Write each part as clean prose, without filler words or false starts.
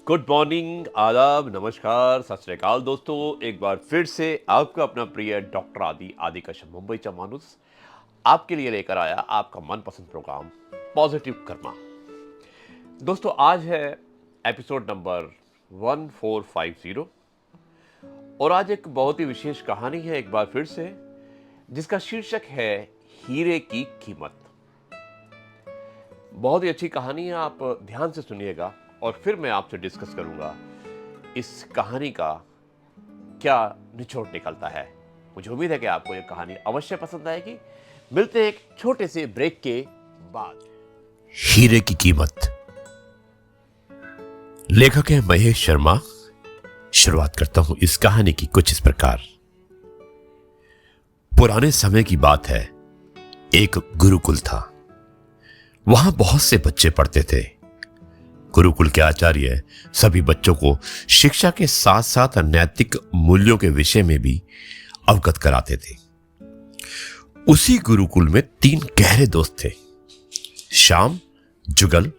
Good morning, आदाब, नमस्कार, सत श्री अकाल दोस्तों। एक बार फिर से आपका अपना प्रिय डॉक्टर आदि कश्यप मुंबईचा माणूस आपके लिए लेकर आया आपका मनपसंद प्रोग्राम पॉजिटिव कर्मा। दोस्तों, आज है एपिसोड नंबर 1450 और आज एक बहुत ही विशेष कहानी है एक बार फिर से, जिसका शीर्षक है हीरे की कीमत। बहुत ही अच्छी कहानी है, आप ध्यान से सुनिएगा और फिर मैं आपसे डिस्कस करूंगा इस कहानी का क्या निचोड़ निकलता है। मुझे उम्मीद है कि आपको यह कहानी अवश्य पसंद आएगी। मिलते हैं एक छोटे से ब्रेक के बाद। हीरे की कीमत। लेखक है महेश शर्मा। शुरुआत करता हूं इस कहानी की कुछ इस प्रकार। पुराने समय की बात है। एक गुरुकुल था। वहां बहुत से बच्चे पढ़ते थे। गुरुकुल के आचार्य सभी बच्चों को शिक्षा के साथ साथ नैतिक मूल्यों के विषय में भी अवगत कराते थे। उसी गुरुकुल में 3 गहरे दोस्त थे, श्याम, जुगल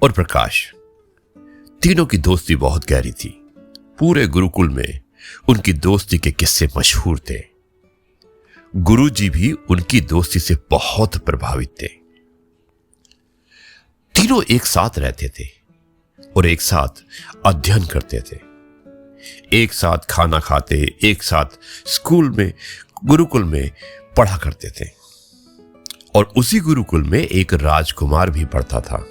और प्रकाश। तीनों की दोस्ती बहुत गहरी थी। पूरे गुरुकुल में उनकी दोस्ती के किस्से मशहूर थे। गुरुजी भी उनकी दोस्ती से बहुत प्रभावित थे। तीनों एक साथ रहते थे और एक साथ अध्ययन करते थे। एक साथ खाना खाते, एक साथ स्कूल में, गुरुकुल में पढ़ा करते थे। और उसी गुरुकुल में एक राजकुमार भी पढ़ता था।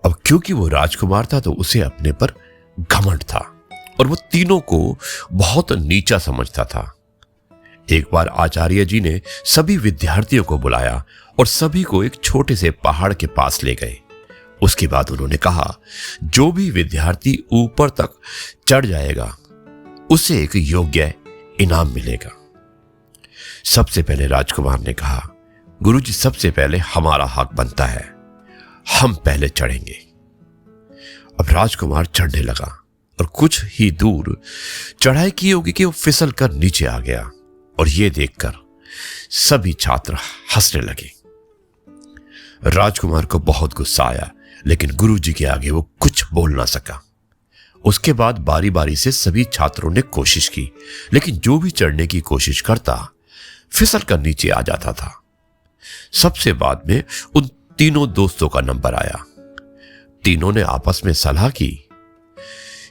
अब क्योंकि वो राजकुमार था तो उसे अपने पर घमंड था और वो तीनों को बहुत नीचा समझता था। एक बार आचार्य जी ने सभी विद्यार्थियों को बुलाया और सभी को एक छोटे से पहाड़ के पास ले गए। उसके बाद उन्होंने कहा, जो भी विद्यार्थी ऊपर तक चढ़ जाएगा उसे एक योग्य इनाम मिलेगा। सबसे पहले राजकुमार ने कहा, गुरुजी, सबसे पहले हमारा हक बनता है, हम पहले चढ़ेंगे। अब राजकुमार चढ़ने लगा और कुछ ही दूर चढ़ाई की होगी कि वो फिसल कर नीचे आ गया और यह देखकर सभी छात्र हंसने लगे। राजकुमार को बहुत गुस्सा आया, लेकिन गुरुजी के आगे वो कुछ बोल ना सका। उसके बाद बारी बारी से सभी छात्रों ने कोशिश की, लेकिन जो भी चढ़ने की कोशिश करता फिसल कर नीचे आ जाता था। सबसे बाद में उन तीनों दोस्तों का नंबर आया। तीनों ने आपस में सलाह की,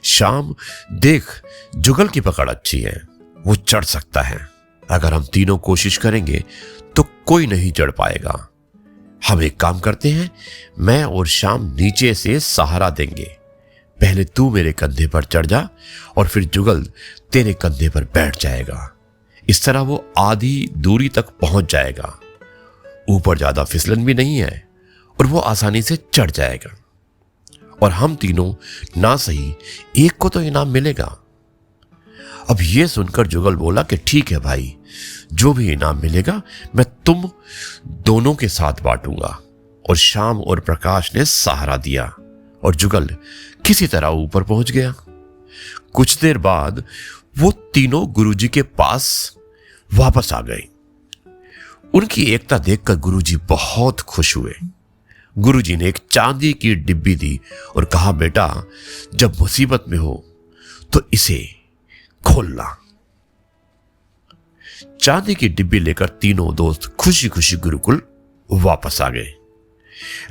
श्याम, देख, जुगल की पकड़ अच्छी है, वो चढ़ सकता है। अगर हम तीनों कोशिश करेंगे तो कोई नहीं चढ़ पाएगा। हम एक काम करते हैं, मैं और श्याम नीचे से सहारा देंगे। पहले तू मेरे कंधे पर चढ़ जा और फिर जुगल तेरे कंधे पर बैठ जाएगा। इस तरह वो आधी दूरी तक पहुंच जाएगा। ऊपर ज्यादा फिसलन भी नहीं है और वो आसानी से चढ़ जाएगा और हम तीनों ना सही एक को तो इनाम मिलेगा। अब यह सुनकर जुगल बोला कि ठीक है भाई, जो भी इनाम मिलेगा मैं तुम दोनों के साथ बांटूंगा। और श्याम और प्रकाश ने सहारा दिया और जुगल किसी तरह ऊपर पहुंच गया। कुछ देर बाद वो तीनों गुरुजी के पास वापस आ गए। उनकी एकता देखकर गुरुजी बहुत खुश हुए। गुरुजी ने एक चांदी की डिब्बी दी और कहा, बेटा, जब मुसीबत में हो तो इसे खोलना। चांदी की डिब्बी लेकर तीनों दोस्त खुशी खुशी गुरुकुल वापस आ गए।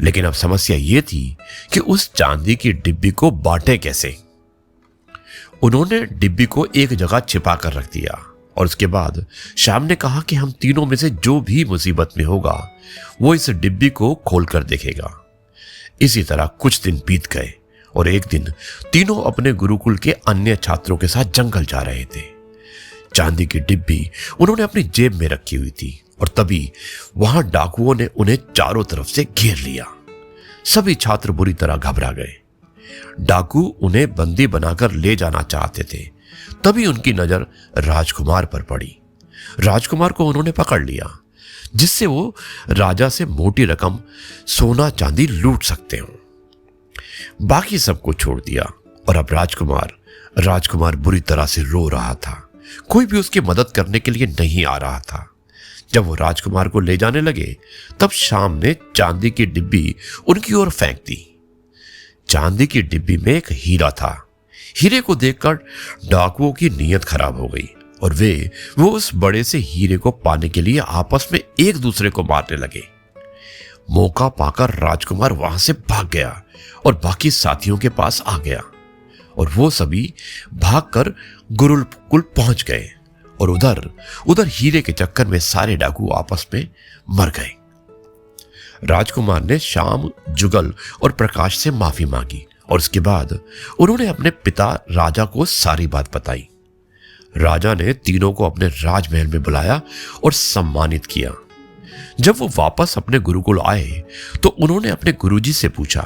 लेकिन अब समस्या यह थी कि उस चांदी की डिब्बी को बांटे कैसे। उन्होंने डिब्बी को एक जगह छिपा कर रख दिया और उसके बाद श्याम ने कहा कि हम तीनों में से जो भी मुसीबत में होगा वो इस डिब्बी को खोलकर देखेगा। इसी तरह कुछ दिन बीत गए और एक दिन तीनों अपने गुरुकुल के अन्य छात्रों के साथ जंगल जा रहे थे। चांदी की डिब्बी उन्होंने अपनी जेब में रखी हुई थी और तभी वहां डाकुओं ने उन्हें चारों तरफ से घेर लिया। सभी छात्र बुरी तरह घबरा गए। डाकू उन्हें बंदी बनाकर ले जाना चाहते थे। तभी उनकी नजर राजकुमार पर पड़ी। राजकुमार को उन्होंने पकड़ लिया, जिससे वो राजा से मोटी रकम सोना चांदी लूट सकते हो। बाकी सबको छोड़ दिया और अब राजकुमार बुरी तरह से रो रहा था। कोई भी उसकी मदद करने के लिए नहीं आ रहा था। जब वो राजकुमार को ले जाने लगे तब श्याम ने चांदी की डिब्बी उनकी ओर फेंक दी। चांदी की डिब्बी में एक हीरा था। हीरे को देखकर डाकुओं की नीयत खराब हो गई और वो उस बड़े से हीरे को पाने के लिए आपस में एक दूसरे को मारने लगे। मौका पाकर राजकुमार वहां से भाग गया और बाकी साथियों के पास आ गया और वो सभी भागकर गुरुकुल पहुंच गए और उधर उधर हीरे के चक्कर में सारे डाकू आपस में मर गए। राजकुमार ने शाम, जुगल और प्रकाश से माफी मांगी और उसके बाद उन्होंने अपने पिता राजा को सारी बात बताई। राजा ने तीनों को अपने राजमहल में बुलाया और सम्मानित किया। जब वो वापस अपने गुरुकुल आए तो उन्होंने अपने गुरुजी से पूछा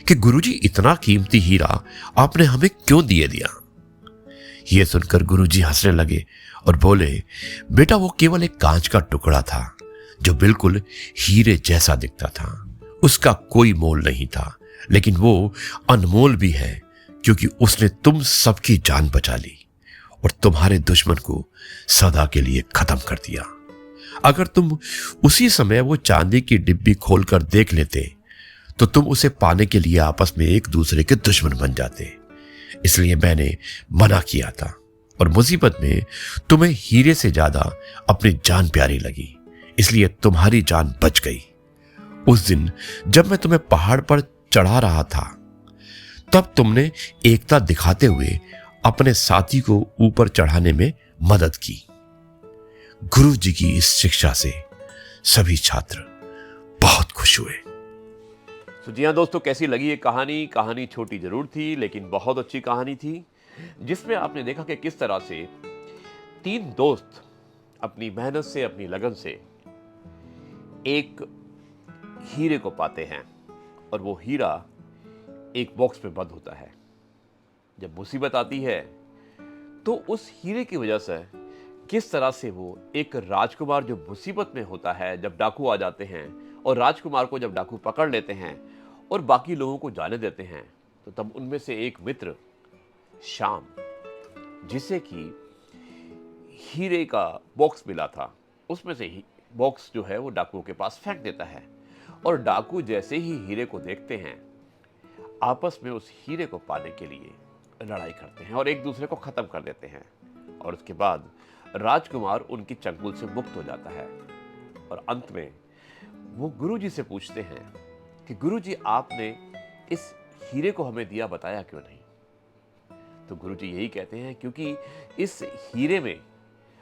कि गुरुजी, इतना कीमती हीरा आपने हमें क्यों दिया? यह सुनकर गुरुजी हंसने लगे और बोले, बेटा, वो केवल एक कांच का टुकड़ा था जो बिल्कुल हीरे जैसा दिखता था। उसका कोई मोल नहीं था, लेकिन वो अनमोल भी है क्योंकि उसने तुम सबकी जान बचा ली और तुम्हारे दुश्मन को सदा के लिए खत्म कर दिया। अगर तुम उसी समय वो चांदी की डिब्बी खोलकर देख लेते तो तुम उसे पाने के लिए आपस में एक दूसरे के दुश्मन बन जाते। इसलिए मैंने मना किया था और मुसीबत में तुम्हें हीरे से ज्यादा अपनी जान प्यारी लगी, इसलिए तुम्हारी जान बच गई। उस दिन जब मैं तुम्हें पहाड़ पर चढ़ा रहा था तब तुमने एकता दिखाते हुए अपने साथी को ऊपर चढ़ाने में मदद की। गुरु जी की इस शिक्षा से सभी छात्र बहुत खुश हुए। तो जी हाँ दोस्तों, कैसी लगी ये कहानी? कहानी छोटी जरूर थी लेकिन बहुत अच्छी कहानी थी, जिसमें आपने देखा कि किस तरह से तीन दोस्त अपनी मेहनत से, अपनी लगन से एक हीरे को पाते हैं और वो हीरा एक बॉक्स में बंद होता है। जब मुसीबत आती है तो उस हीरे की वजह से किस तरह से वो एक राजकुमार जो मुसीबत में होता है, जब डाकू आ जाते हैं और राजकुमार को जब डाकू पकड़ लेते हैं और बाकी लोगों को जाने देते हैं, तो तब उनमें से एक मित्र श्याम, जिसे कि हीरे का बॉक्स मिला था, उसमें से ही बॉक्स जो है वो डाकुओं के पास फेंक देता है और डाकू जैसे ही हीरे को देखते हैं आपस में उस हीरे को पाने के लिए लड़ाई करते हैं और एक दूसरे को खत्म कर देते हैं। और उसके बाद राजकुमार उनकी चंगुल से मुक्त हो जाता है और अंत में वो गुरुजी से पूछते हैं कि गुरुजी, आपने इस हीरे को हमें दिया, बताया क्यों नहीं? तो गुरुजी यही कहते हैं, क्योंकि इस हीरे में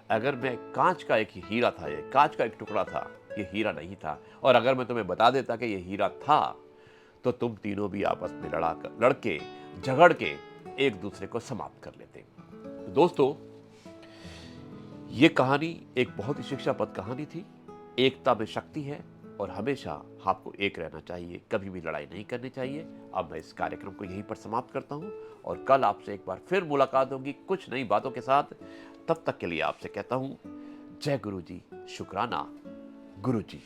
अगर मैं कांच का एक हीरा था, ये कांच का एक टुकड़ा था, ये हीरा नहीं था, और अगर मैं तुम्हें बता देता कि ये हीरा था तो तुम तीनों भी आपस में लड़के झगड़ के एक दूसरे को समाप्त कर लेते। तो दोस्तों, ये कहानी एक बहुत ही शिक्षाप्रद कहानी थी। एकता में शक्ति है और हमेशा आपको एक रहना चाहिए, कभी भी लड़ाई नहीं करनी चाहिए। अब मैं इस कार्यक्रम को यहीं पर समाप्त करता हूं और कल आपसे एक बार फिर मुलाकात होगी कुछ नई बातों के साथ। तब तक के लिए आपसे कहता हूं, जय गुरु जी, शुक्राना गुरु जी।